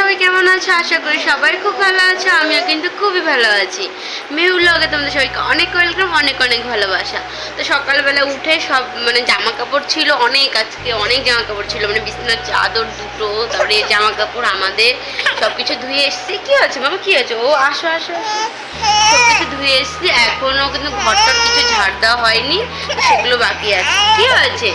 সবাই কেমন আছো? আশা করি সবাই খুব ভালো আছো। আমিও কিন্তু খুবই ভালো আছি। মেহু ব্লগে তোমাদের সবাইকে অনেক ওয়েলকাম, অনেক অনেক ভালোবাসা। তো সকালবেলা উঠে সব জামা কাপড় ছিল অনেক, আজকে অনেক জামা কাপড় ছিল, বিছানার চাদর দুটো, তারপরে জামা কাপড় আমাদের সব কিছু ধুয়ে এসেছি। কি হচ্ছে বাবা, কি হচ্ছে? ও আসো আসো, সব কিছু ধুয়ে এসেছি। এখনো কিন্তু ঘরটার কিছু ঝাড় দেওয়া হয়নি, সেগুলো বাকি আছে। কি হয়েছে?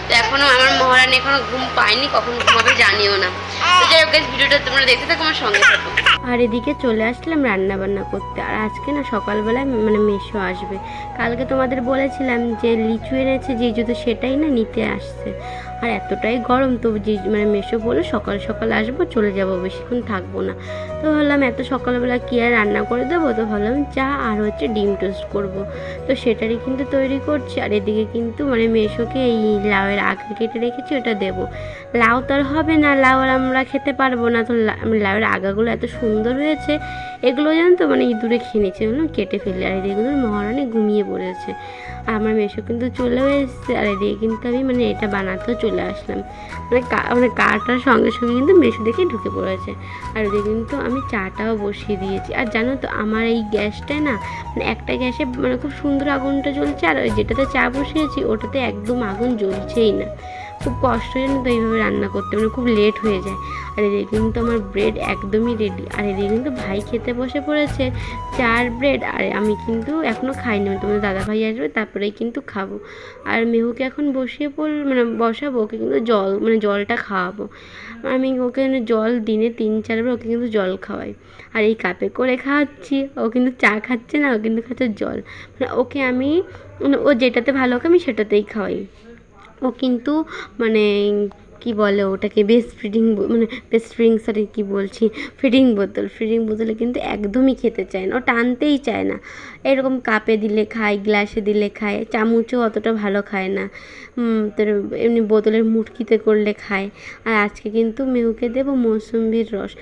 তো এখনো আমার মহারানী এখনো ঘুম পায়নি, কখন ঘুমাবে জানিও না। তো যাই হোক, ভিডিওটা তোমরা দেখতে থাকো, আমার সঙ্গে থাকো। আর এদিকে চলে আসলাম রান্না বান্না করতে। আর আজকে না সকালবেলায় মেসো আসবে। কালকে তোমাদের বলেছিলাম যে লিচু এনেছে জিজু, তো সেটাই না নিতে আসছে। আর এতটাই গরম, তো মেসো বলে সকাল সকাল আসবো, চলে যাব, বেশিক্ষণ থাকবো না। তো ভাবলাম এত সকালবেলা কি আর রান্না করে দেবো, তো ভাবলাম চা আর হচ্ছে ডিম টোস্ট করব। তো সেটারই কিন্তু তৈরি করছি। আর এদিকে কিন্তু মেসোকে এই লাউয়ের আগে কেটে রেখেছি, ওটা দেবো। লাউ তো আর হবে না, লাউ আর আমরা খেতে পারবো না। তো লাউয়ের আগাগুলো এত সুন্দর হয়েছে, এগুলো জানো তো ইঁদুরে খেয়ে নিচ্ছে, কেটে ফেলে। আর এদিকে মহারানী ঘুমিয়ে পড়েছে। আর আমার মেসো কিন্তু চলেও এসেছে। আর এদিকে কিন্তু আমি এটা বানাতেও চলে আসলাম। কাটার সঙ্গে সঙ্গে কিন্তু মেসো দেখে ঢুকে পড়েছে। আর ওদিকে কিন্তু আমি চাটাও বসিয়ে দিয়েছি। আর জানো তো আমার এই গ্যাসটায় না একটা গ্যাসে খুব সুন্দর আগুনটা জ্বলছে, আর যেটাতে চা বসিয়েছি ওটাতে একদম আগুন জ্বলছেই না। খুব কষ্ট হয় না তো এইভাবে রান্না করতে, খুব লেট হয়ে যায়। আর এদিকে কিন্তু আমার ব্রেড একদমই রেডি। আর এদিকে কিন্তু ভাই খেতে বসে পড়েছে চার ব্রেড। আর আমি কিন্তু এখনও খাইনি, তোমাদের দাদা ভাই আসবে তারপরেই কিন্তু খাবো। আর মেহুকে এখন বসিয়ে বসাবো, ওকে কিন্তু জলটা খাওয়াবো। আমি ওকে জল দিনে 3-4 বার ওকে কিন্তু জল খাওয়াই। আর এই কাপে করে খাওয়াচ্ছি, ও কিন্তু চা খাচ্ছে না, ও কিন্তু খাচ্ছে জল। ওকে আমি ও যেটাতে ভালো খায় আমি সেটাতেই খাওয়াই। ও কিন্তু কি বলে ওটাকে বেস্ট ফিডিং সরি কী বলছি, ফিডিং বোতলে কিন্তু একদমই খেতে চায় না, ও টানতেই চায় না। এরকম কাপে দিলে খায়, গ্লাসে দিলে খায়, চামচও অতটা ভালো খায় না। তোর এমনি বোতলের মুটকিতে করলে খায়। আর আজকে কিন্তু মেহুকে দেবো মৌসুম্বির রস।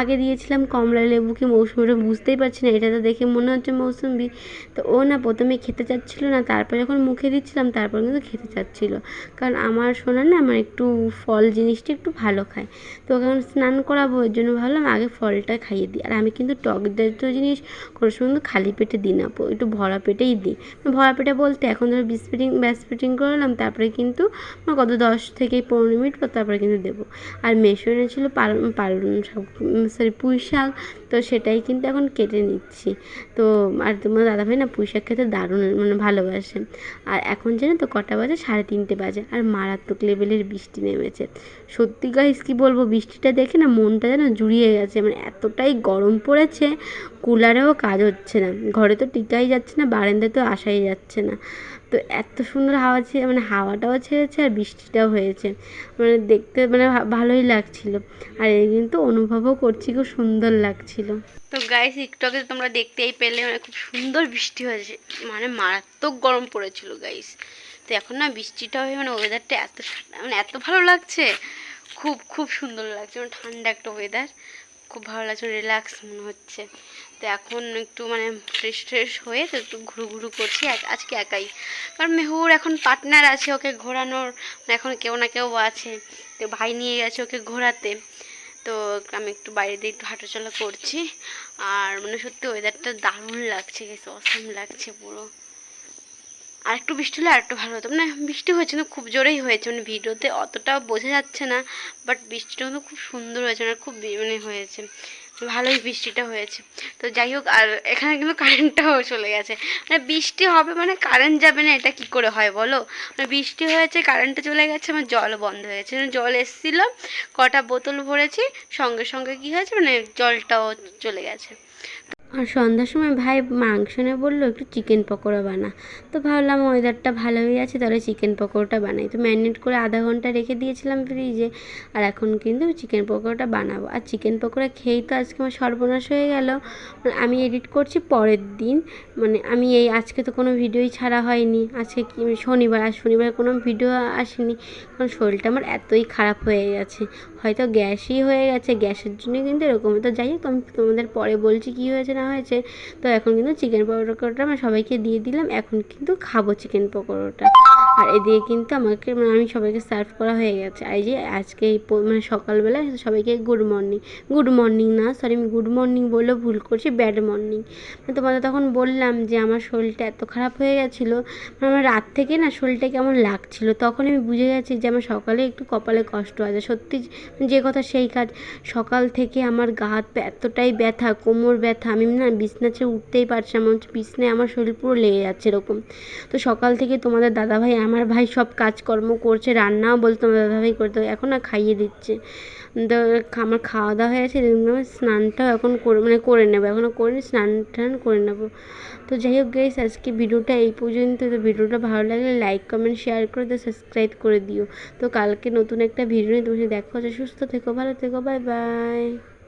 আগে দিয়েছিলাম কমলা লেবু কি মৌসুমিটা বুঝতেই পারছি না, এটা তো দেখে মনে হচ্ছে মৌসুম্বি। তো ও না প্রথমে খেতে চাচ্ছিল না, তারপর যখন মুখে দিচ্ছিলাম তারপর কিন্তু খেতে চাচ্ছিল। কারণ আমার শোনা না একটু ফল জিনিসটা একটু ভালো খায়। তো ওকে এখন স্নান করাবো, ওর জন্য ভাবলাম আগে ফলটা খাইয়ে দিই। আর আমি কিন্তু টক জাতীয় জিনিস কোনো সময় কিন্তু খালি পেটে দিই না, একটু ভরা পেটেই দিই। ভরা পেটে বলতে এখন ধরো ব্যাস ফিটিং করলাম, তারপরে কিন্তু কত 10-15 মিনিট পর তারপরে কিন্তু দেবো। আর মেসো এনেছিল পুঁই শাক, তো সেটাই কিন্তু এখন কেটে নিচ্ছি। তো আর তোমার দাদাভাই না পুঁই শাক খেতে দারুণ ভালোবাসে। আর এখন জানো তো কটা বাজে? 3:30 বাজে। আর মারাত্মক লেভেলের বৃষ্টি নেমেছে। সত্যি গাইস কি বলবো, বৃষ্টিটা দেখে না মনটা যেন জুড়িয়ে গেছে। এতটাই গরম পড়েছে, কুলারেও কাজ হচ্ছে না, ঘরে তো টিকাই যাচ্ছে না, বারান্দায় তো আসাই যাচ্ছে না। তো এত সুন্দর হাওয়া হাওয়াটাও ছেড়েছে আর বৃষ্টিটাও হয়েছে, দেখতে ভালোই লাগছিল। আর এই কিন্তু অনুভবও করছি, খুব সুন্দর লাগছিল। তো গাইস টিকটকে তোমরা দেখতেই পেলে খুব সুন্দর বৃষ্টি হয়েছে, মারাত্মক গরম পড়েছিল গাইস। তো এখন না বৃষ্টিটা হয়ে ওয়েদারটা এত ভালো লাগছে, খুব খুব সুন্দর লাগছে, ঠান্ডা একটা ওয়েদার, খুব ভালো লাগছে, রিল্যাক্স মনে হচ্ছে। তো এখন একটু ফ্রেশ হয়ে তো একটু ঘুরু করছি আজকে একাই। কারণ মেহুর এখন পার্টনার আছে, ওকে ঘোরানোর এখন কেউ না কেউ আছে। তো ভাই নিয়ে গেছে ওকে ঘোরাতে। তো আমি একটু বাইরে দিয়ে একটু হাঁটাচলা করছি। আর সত্যি ওয়েদারটা দারুণ লাগছে, অসাম লাগছে পুরো। আর একটু বৃষ্টি হলে আর একটু ভালো হতো। বৃষ্টি হয়েছে কিন্তু খুব জোরেই হয়েছে, ভিডিওতে অতটা বোঝা যাচ্ছে না, বাট বৃষ্টিটা কিন্তু খুব সুন্দর হয়েছে, খুব হয়েছে, ভালোই বৃষ্টিটা হয়েছে। তো যাই হোক, আর এখানে কিন্তু কারেন্টটাও চলে গেছে। বৃষ্টি হবে কারেন্ট যাবে না, এটা কি করে হয় বলো? বৃষ্টি হয়েছে, কারেন্টটা চলে গেছে, আমার জল বন্ধ হয়েছে। জল এসেছিলো, কটা বোতল ভরেছি, সঙ্গে সঙ্গে কি হয়েছে জলটাও চলে গেছে। আর সন্ধ্যার সময় ভাই মাংস নিয়ে বললো একটু চিকেন পকোড়া বানা। তো ভাবলাম ওয়েদারটা ভালোই আছে, তাহলে চিকেন পকোড়াটা বানাই। তো ম্যারিনেট করে আধা ঘন্টা রেখে দিয়েছিলাম ফ্রিজে। আর এখন কিন্তু চিকেন পকোড়াটা বানাবো। আর চিকেন পকোড়া খেয়েই তো আজকে আমার সর্বনাশ হয়ে গেল। আমি এডিট করছি পরের দিন, আমি আজকে তো কোনো ভিডিওই ছাড়া হয়নি। আজকে কি শনিবার, আর শনিবার কোনো ভিডিও আসেনি, কারণ শরীরটা আমার এতই খারাপ হয়ে গেছে, হয়তো গ্যাসই হয়ে গেছে, গ্যাসের জন্যই কিন্তু এরকম। তো যাই হোক, আমি তোমাদের পরে বলছি কী হয়েছে না হয়েছে। তো এখন কিন্তু চিকেন পকোড়াটা আমি সবাইকে দিয়ে দিলাম, এখন কিন্তু খাবো চিকেন পকোড়াটা। আর এদিকে কিন্তু আমাকে মানে আমি সবাইকে সার্ভ করা হয়ে গেছে। আর এই যে আজকে এই মানে সকালবেলা সবাইকে গুড মর্নিং না সরি, আমি গুড মর্নিং বললেও ভুল করছি, ব্যাড মর্নিং। তোমাদের তখন বললাম যে আমার শরীরটা এত খারাপ হয়ে গেছিলো, আমার রাত থেকে না শরীরটা কেমন লাগছিলো, তখন আমি বুঝে গেছি যে আমার সকালে একটু কপালে কষ্ট আছে। সত্যি যে কথা সেই কাজ, সকাল থেকে আমার গা হাত পা এতটাই ব্যথা, কোমর ব্যথা, আমি না বিছনা ছেড়ে উঠতেই পারছিলাম, মনে হচ্ছে বিছনায় আমার শরীর পুরো লেগে যাচ্ছে এরকম। তো সকাল থেকে তোমাদের দাদাভাই আমার ভাই সব কাজকর্ম করছে, রান্নাও বলতে তোমাদের দাদাভাই করতে, এখন না খাইয়ে দিচ্ছে। তো আমার খাওয়া দাওয়া হয়ে গেছে, স্নানটাও এখন করে নেবো, এখনও করিনি, স্নান টান করে নেবো। তো যাই হোক গাইস, আজকে ভিডিওটা এই পর্যন্ত। তো ভিডিওটা ভালো লাগলে লাইক কমেন্ট শেয়ার করে তো সাবস্ক্রাইব করে দিও। তো কালকে নতুন একটা ভিডিও নিয়ে তোমার সাথে দেখা হচ্ছে। সুস্থ থেকো, ভালো থেকো, বাই বাই।